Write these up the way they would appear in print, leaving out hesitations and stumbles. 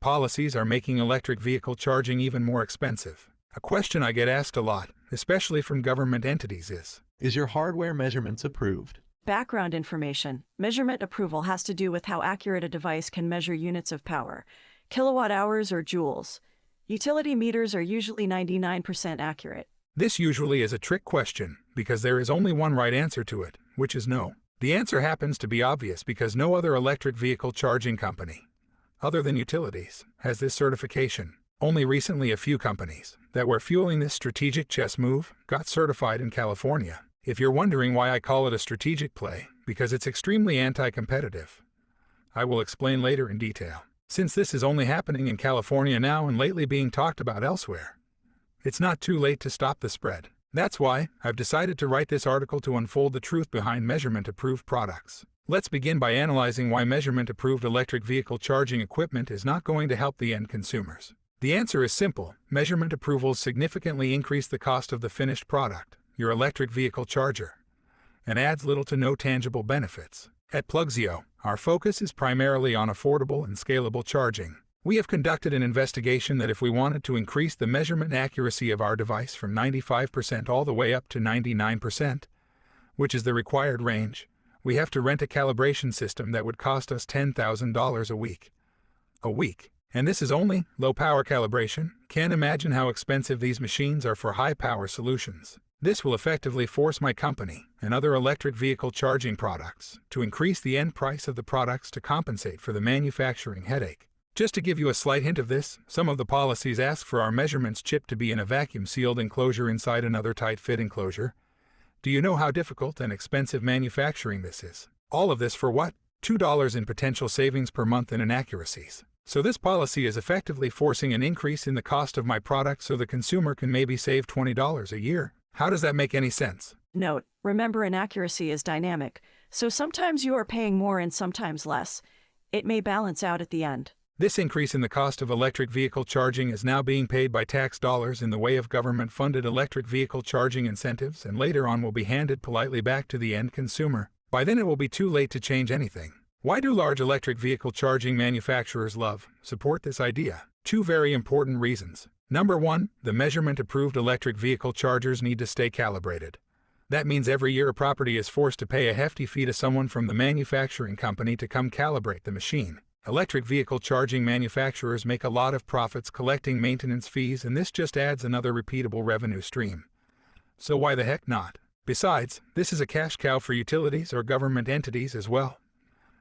policies are making electric vehicle charging even more expensive. A question I get asked a lot, especially from government entities, is your hardware measurements approved? Background information. Measurement approval has to do with how accurate a device can measure units of power, kilowatt hours or joules. Utility meters are usually 99% accurate. This usually is a trick question because there is only one right answer to it, which is no. The answer happens to be obvious because no other electric vehicle charging company, other than utilities, has this certification. Only recently a few companies that were fueling this strategic chess move got certified in California. If you're wondering why I call it a strategic play, because it's extremely anti-competitive. I will explain later in detail. Since this is only happening in California now and lately being talked about elsewhere, it's not too late to stop the spread. That's why I've decided to write this article to unfold the truth behind measurement-approved products. Let's begin by analyzing why measurement-approved electric vehicle charging equipment is not going to help the end consumers. The answer is simple. Measurement approvals significantly increase the cost of the finished product, your electric vehicle charger, and adds little to no tangible benefits. At Plugzio, our focus is primarily on affordable and scalable charging. We have conducted an investigation that if we wanted to increase the measurement accuracy of our device from 95% all the way up to 99%, which is the required range, we have to rent a calibration system that would cost us $10,000 a week. And this is only low-power calibration. Can't imagine how expensive these machines are for high-power solutions. This will effectively force my company and other electric vehicle charging products to increase the end price of the products to compensate for the manufacturing headache. Just to give you a slight hint of this, some of the policies ask for our measurements chip to be in a vacuum-sealed enclosure inside another tight-fit enclosure. Do you know how difficult and expensive manufacturing this is? All of this for what? $2 in potential savings per month in inaccuracies. So this policy is effectively forcing an increase in the cost of my product so the consumer can maybe save $20 a year. How does that make any sense? Note, remember inaccuracy is dynamic, so sometimes you are paying more and sometimes less. It may balance out at the end. This increase in the cost of electric vehicle charging is now being paid by tax dollars in the way of government-funded electric vehicle charging incentives and later on will be handed politely back to the end consumer. By then it will be too late to change anything. Why do large electric vehicle charging manufacturers support this idea? Two very important reasons. Number one, the measurement-approved electric vehicle chargers need to stay calibrated. That means every year a property is forced to pay a hefty fee to someone from the manufacturing company to come calibrate the machine. Electric vehicle charging manufacturers make a lot of profits collecting maintenance fees, and this just adds another repeatable revenue stream. So why the heck not? Besides, this is a cash cow for utilities or government entities as well,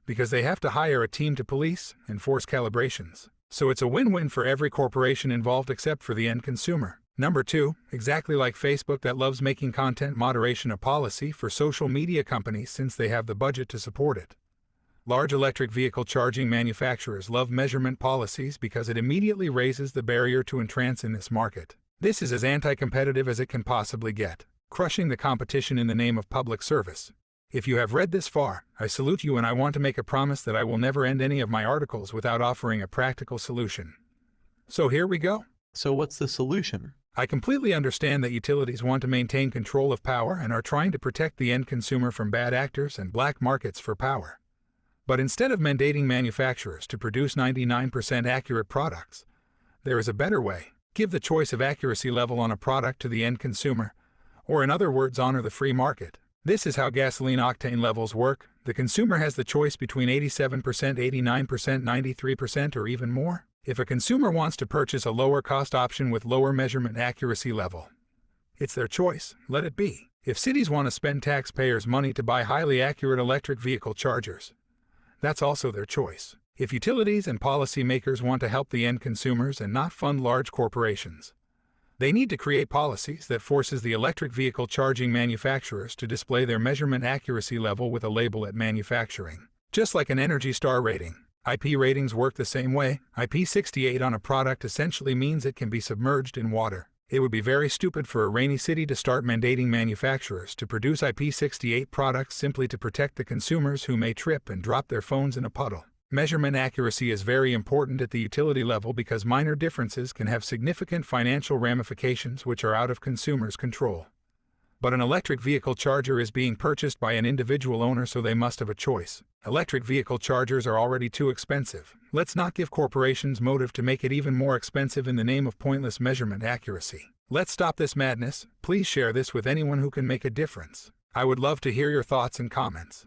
because they have to hire a team to police and enforce calibrations. So it's a win-win for every corporation involved except for the end consumer. Number two, exactly like Facebook that loves making content moderation a policy for social media companies since they have the budget to support it. Large electric vehicle charging manufacturers love measurement policies because it immediately raises the barrier to entrance in this market. This is as anti-competitive as it can possibly get, crushing the competition in the name of public service. If you have read this far, I salute you, and I want to make a promise that I will never end any of my articles without offering a practical solution. So here we go. So what's the solution? I completely understand that utilities want to maintain control of power and are trying to protect the end consumer from bad actors and black markets for power. But instead of mandating manufacturers to produce 99% accurate products, there is a better way. Give the choice of accuracy level on a product to the end consumer, or in other words, honor the free market. This is how gasoline octane levels work. The consumer has the choice between 87%, 89%, 93%, or even more. If a consumer wants to purchase a lower cost option with lower measurement accuracy level, it's their choice. Let it be. If cities want to spend taxpayers' money to buy highly accurate electric vehicle chargers, that's also their choice. If utilities and policymakers want to help the end consumers and not fund large corporations, they need to create policies that forces the electric vehicle charging manufacturers to display their measurement accuracy level with a label at manufacturing. Just like an Energy Star rating, IP ratings work the same way. IP68 on a product essentially means it can be submerged in water. It would be very stupid for a rainy city to start mandating manufacturers to produce IP68 products simply to protect the consumers who may trip and drop their phones in a puddle. Measurement accuracy is very important at the utility level because minor differences can have significant financial ramifications which are out of consumers' control. But an electric vehicle charger is being purchased by an individual owner, so they must have a choice. Electric vehicle chargers are already too expensive. Let's not give corporations motive to make it even more expensive in the name of pointless measurement accuracy. Let's stop this madness. Please share this with anyone who can make a difference. I would love to hear your thoughts and comments.